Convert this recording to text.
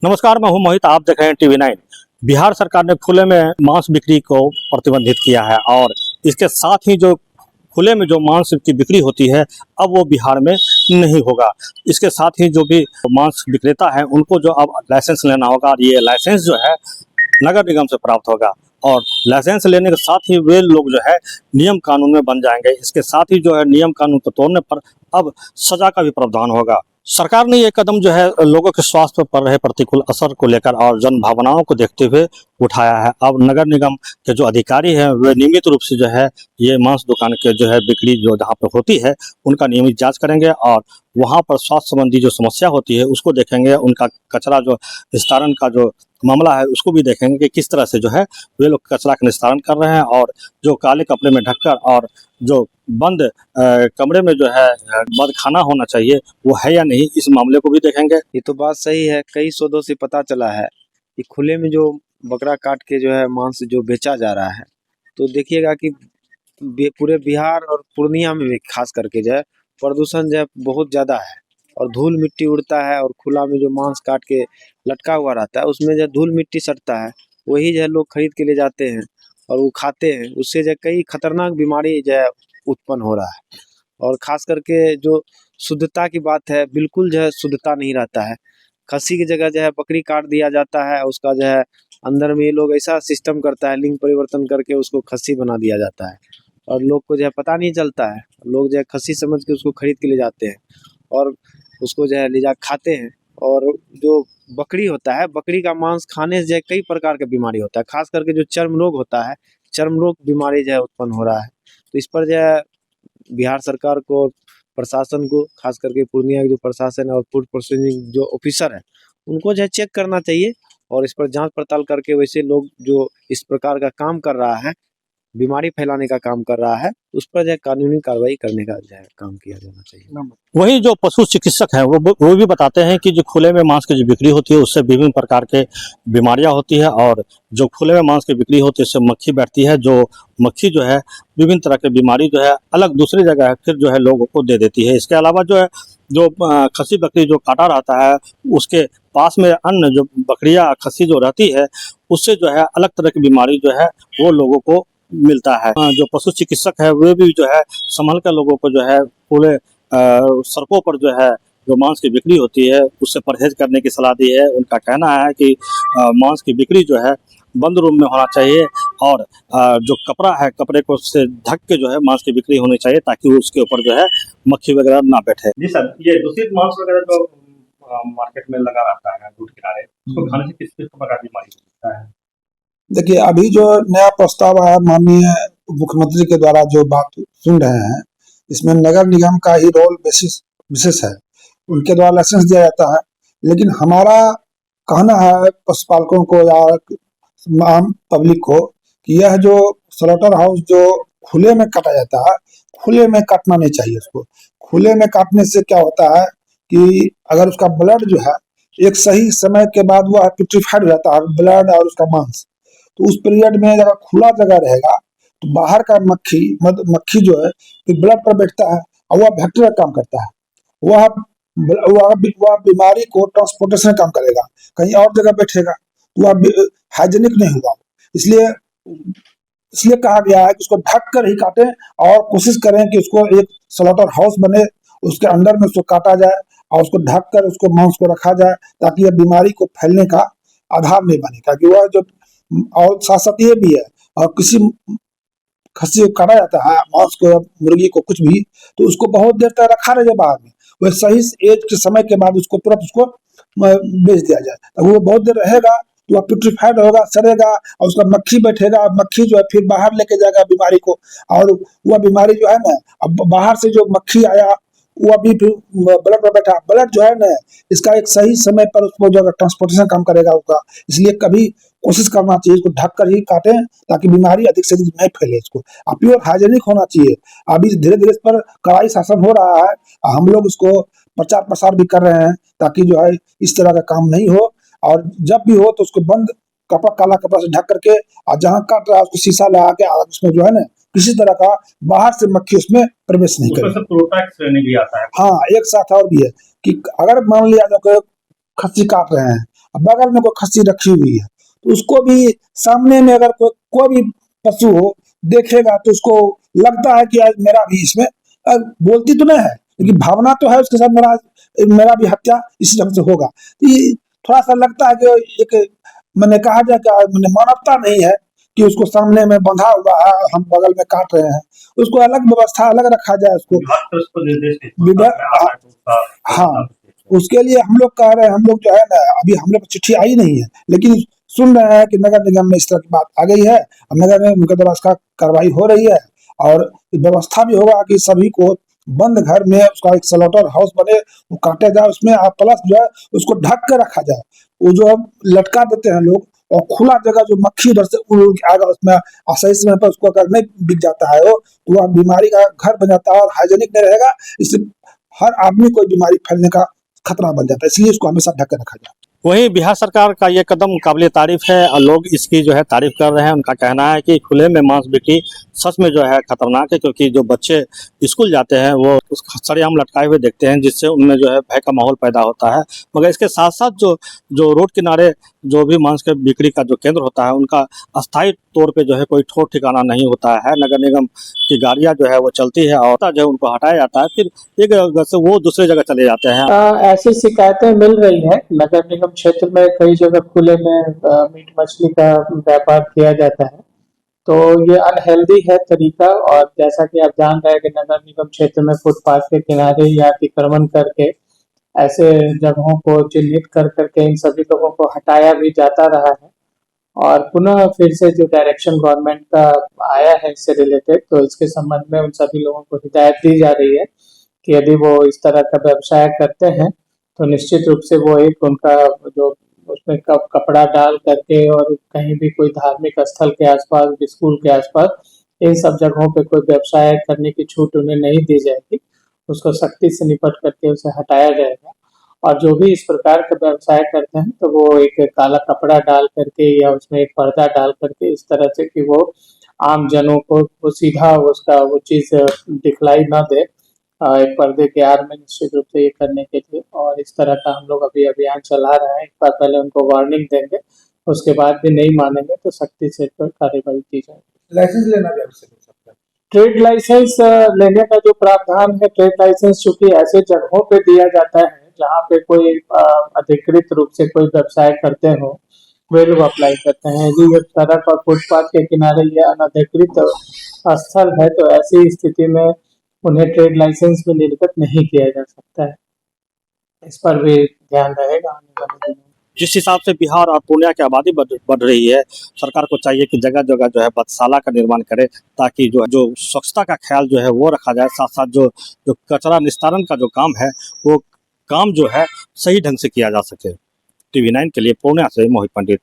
नमस्कार, मैं हूं मोहित। आप देख रहे हैं टीवी 9। बिहार सरकार ने खुले में मांस बिक्री को प्रतिबंधित किया है और इसके साथ ही जो खुले में जो मांस की बिक्री होती है अब वो बिहार में नहीं होगा। इसके साथ ही जो भी मांस विक्रेता है उनको जो अब लाइसेंस लेना होगा और ये लाइसेंस जो है नगर निगम से प्राप्त होगा और लाइसेंस लेने के साथ ही वे लोग जो है नियम कानून में बन जाएंगे। इसके साथ ही जो है नियम कानून को तोड़ने पर अब सजा का भी प्रावधान होगा। सरकार ने ये कदम जो है लोगों के स्वास्थ्य पर पड़ रहे प्रतिकूल असर को लेकर और जन भावनाओं को देखते हुए उठाया है। अब नगर निगम के जो अधिकारी हैं वे नियमित रूप से जो है ये मांस दुकान के जो है बिक्री जो जहाँ पर होती है उनका नियमित जांच करेंगे और वहाँ पर स्वास्थ्य संबंधी जो समस्या होती है उसको देखेंगे। उनका कचरा जो निस्तारण का जो मामला है उसको भी देखेंगे कि किस तरह से जो है वे लोग कचरा का निस्तारण कर रहे हैं और जो काले कपड़े में ढककर और जो बंद कमरे में जो है बंद खाना होना चाहिए वो है या नहीं, इस मामले को भी देखेंगे। ये तो बात सही है। कई शोधों से पता चला है कि खुले में जो बकरा काट के जो है मांस जो बेचा जा रहा है, तो देखिएगा कि पूरे बिहार और पूर्णिया में भी खास करके जो है प्रदूषण जो है बहुत ज़्यादा है और धूल मिट्टी उड़ता है और खुला में जो मांस काट के लटका हुआ रहता है उसमें जो धूल मिट्टी सटता है, वही जो है लोग खरीद के ले जाते हैं और वो खाते हैं। उससे जो है कई खतरनाक बीमारी जो है उत्पन्न हो रहा है और खास करके जो शुद्धता की बात है, बिल्कुल जो है शुद्धता नहीं रहता है। खस्सी की जगह जो है बकरी काट दिया जाता है, उसका जो है अंदर में ये लोग ऐसा सिस्टम करता है, लिंग परिवर्तन करके उसको खस्सी बना दिया जाता है और लोग को जो है पता नहीं चलता है। लोग जो है खस्सी समझ के उसको खरीद के ले जाते हैं और उसको जो है ले जा खाते हैं। और जो बकरी होता है, बकरी का मांस खाने से जो है कई प्रकार का बीमारी होता है, खास करके जो चर्म रोग होता है, चर्म रोग बीमारी जो है उत्पन्न हो रहा है। तो इस पर जो है बिहार सरकार को, प्रशासन को, खास करके पूर्णिया के जो प्रशासन है और फूड प्रोसेसिंग जो ऑफिसर है उनको जो है चेक करना चाहिए और इस पर जांच पड़ताल करके वैसे लोग जो इस प्रकार का काम कर रहा है, बीमारी फैलाने का काम कर रहा है, उस पर जो है कानूनी कार्रवाई करने का जो है काम किया जाना चाहिए। वही जो पशु चिकित्सक हैं वो भी बताते हैं कि जो खुले में मांस की जो बिक्री होती है उससे विभिन्न प्रकार के बीमारियां होती है और जो खुले में मांस की बिक्री होती है उससे मक्खी बैठती है। जो मक्खी जो है विभिन्न तरह की बीमारी जो है अलग दूसरी जगह फिर जो है लोगों को दे देती है। इसके अलावा जो है जो खस्सी बकरी जो काटा रहता है उसके पास में अन्य जो बकरियां खस्सी जो रहती है उससे जो है अलग तरह की बीमारी जो है वो लोगों को मिलता है। जो पशु चिकित्सक है वे भी जो है संभल कर लोगों को जो है पूरे सड़कों पर जो है जो मांस की बिक्री होती है उससे परहेज करने की सलाह दी है। उनका कहना है कि मांस की बिक्री जो है बंद रूम में होना चाहिए और जो कपड़ा है कपड़े को से ढक के जो है मांस की बिक्री होनी चाहिए ताकि उसके ऊपर जो है मक्खी वगैरह ना बैठे। जी सर, ये दूषित मांस वगैरह जो मार्केट में लगा रहता है रोड किनारे, उसको खाने से किस किस प्रकार की बीमारी हो सकता है? देखिए, अभी जो नया प्रस्ताव आया माननीय मुख्यमंत्री के द्वारा जो बात सुन रहे हैं, इसमें नगर निगम का ही रोल विशेष है। उनके द्वारा लाइसेंस दिया जाता है, लेकिन हमारा कहना है पशुपालकों को या आम पब्लिक को कि यह जो स्लॉटर हाउस जो खुले में काटा जाता है, खुले में काटना नहीं चाहिए। उसको खुले में काटने से क्या होता है कि अगर उसका ब्लड जो है एक सही समय के बाद वह पिट्रीफाइड हो जाता है, ब्लड और उसका मांस, तो उस पीरियड में अगर खुला जगह रहेगा तो बाहर का मक्खी जो है ब्लड पर बैठता है और वह बैक्टीरिया काम करता है। वह बीमारी को ट्रांसपोर्टेशन काम करेगा, कहीं और जगह बैठेगा तो वह हाइजेनिक नहीं होगा। इसलिए इसलिए कहा गया है कि उसको ढक कर ही काटें और कोशिश करें कि उसको एक स्लॉटर हाउस बने, उसके अंदर में उसको काटा जाए और उसको ढक कर उसको मांस को रखा जाए ताकि यह बीमारी को फैलने का आधार नहीं बने। ताकि वह जो और साथ साथ ये भी है, और किसी खस्सी को काटा जाता है मांस को, मुर्गी को, कुछ भी, तो उसको बहुत देर तक रखा रहे बाहर में, वह सही एज के समय के बाद उसको तुरंत उसको बेच दिया जाए। अब वो बहुत देर रहेगा तो वह पिट्रीफाइड होगा, सड़ेगा और उसका मक्खी बैठेगा, मक्खी जो है फिर बाहर लेके जाएगा बीमारी को, और वह बीमारी जो है ना, अब बाहर से जो मक्खी आया वो अभी फिर ब्लड पर बैठा, ब्लड जो है ना इसका एक सही समय पर उसको जो ट्रांसपोर्टेशन काम करेगा उसका। इसलिए कभी कोशिश करना चाहिए इसको ढक कर ही काटें ताकि बीमारी अधिक से अधिक नहीं फैले। इसको प्योर हाइजेनिक होना चाहिए। अभी धीरे धीरे इस पर कड़ाई शासन हो रहा है, हम लोग इसको प्रचार प्रसार भी कर रहे हैं ताकि जो है इस तरह का काम नहीं हो, और जब भी हो तो उसको बंद कपड़ा, काला कपड़ा से ढक करके, और जहाँ काट रहा है उसको शीशा लगा के उसमें जो है ना किसी तरह का बाहर से मक्खी उसमें प्रवेश नहीं करे। हाँ, एक साथ और भी है कि अगर मान लिया जाए खस्सी काट रहे हैं अब बगल में कोई खस्सी रखी हुई है तो उसको भी सामने में अगर कोई भी पशु हो देखेगा तो उसको लगता है कि आज मेरा भी इसमें बोलती तो नहीं है लेकिन भावना तो है उसके साथ मेरा भी हत्या इसी ढंग से होगा। तो ये थोड़ा सा लगता है कि एक मैंने कहा जाए कि मैंने मानवता नहीं है कि उसको सामने में बंधा हुआ है हम बगल में काट रहे हैं, उसको अलग व्यवस्था अलग रखा जाए उसको हाँ उसके लिए हम लोग कह रहे हैं, हम लोग जो है ना अभी हम लोग चिट्ठी आई नहीं है लेकिन सुन रहे हैं कि नगर निगम में इस तरह की बात आ गई है और नगर निगम के द्वारा इसका कार्रवाई हो रही है और व्यवस्था भी होगा कि सभी को बंद घर में उसका एक स्लॉटर हाउस बने वो काटे जाए उसमें प्लस जो है उसको ढक के रखा जाए। वो जो लटका देते हैं लोग और खुला जगह जो मक्खी उधर से उड़ उड़ के आएगा उसमें सही समय पर उसको अगर नहीं बिक जाता है वो तो वह बीमारी का घर बन जाता है और हाइजेनिक नहीं रहेगा, इससे हर आदमी को बीमारी फैलने का खतरा बन जाता है, इसलिए उसको हमेशा ढक के रखा जाए। वहीं बिहार सरकार का ये कदम काबिल तारीफ है और लोग इसकी जो है तारीफ कर रहे हैं। उनका कहना है कि खुले में मांस बिक्री सच में जो है खतरनाक है, क्योंकि जो बच्चे स्कूल जाते हैं वो उसको सरेआम लटकाए हुए देखते हैं जिससे उनमें जो है भय का माहौल पैदा होता है। मगर इसके साथ साथ जो रोड किनारे जो भी मांस के बिक्री का जो केंद्र होता है उनका अस्थायी तौर पे जो है कोई ठोर ठिकाना नहीं होता है। नगर निगम की गाड़ियां जो है वो चलती है और जो है उनको हटाया जाता है, फिर एक जगह से वो दूसरे जगह चले जाते हैं। ऐसी शिकायतें मिल रही हैं। नगर निगम क्षेत्र में कई जगह खुले में मीट मछली का व्यापार किया जाता है, तो ये अनहेल्दी है तरीका। और जैसा कि आप जान रहे हैं कि नगर निगम क्षेत्र में फुटपाथ के किनारे या अतिक्रमण करके ऐसे जगहों को चिन्हित कर करके इन सभी लोगों को हटाया भी जाता रहा है। और पुनः फिर से जो डायरेक्शन गवर्नमेंट का आया है इससे रिलेटेड, तो इसके संबंध में उन सभी लोगों को हिदायत दी जा रही है कि यदि वो इस तरह का व्यवसाय करते हैं तो निश्चित रूप से वो एक उनका जो उसमें कपड़ा डाल करके और कहीं भी कोई धार्मिक स्थल के आसपास, स्कूल के आसपास, इन सब जगहों पे कोई व्यवसाय करने की छूट उन्हें नहीं दी जाएगी। उसको सख्ती से निपट करके उसे हटाया जाएगा। और जो भी इस प्रकार का व्यवसाय करते हैं तो वो एक काला कपड़ा डाल करके या उसमें एक पर्दा डाल करके इस तरह से कि वो आम जनों को वो सीधा उसका वो चीज़ दिखलाई न दे, एक पर्दे के आड़ में निश्चित रूप से ये करने के लिए। और इस तरह का हम लोग अभी अभियान चला रहे हैं। एक बार पहले उनको वार्निंग देंगे, उसके बाद भी नहीं मानेंगे तो सख्ती से इस पर कार्रवाई की जाएगी। लाइसेंस लेना भी आवश्यक हो सकता है। ट्रेड लाइसेंस लेने का जो प्रावधान है, ट्रेड लाइसेंस चूंकि ऐसे जगहों पे दिया जाता है जहाँ पे कोई अधिकृत रूप से कोई व्यवसाय करते हो, वे लोग अप्लाई करते हैं। यदि ये सड़क और फुटपाथ के किनारे ये अनधिकृत स्थल है तो ऐसी स्थिति में उन्हें ट्रेड लाइसेंस में निर्गत नहीं किया जा सकता है। इस पर भी ध्यान रहेगा आने वाले दिनों में। जिस हिसाब से बिहार और पूर्णिया की आबादी बढ़ रही है, सरकार को चाहिए कि जगह जगह जो है बदशाला का निर्माण करे, ताकि जो स्वच्छता का ख्याल जो है वो रखा जाए। साथ साथ जो कचरा निस्तारण का जो काम है वो काम जो है सही ढंग से किया जा सके। TV9 के लिए पूर्णिया से मोहित पंडित।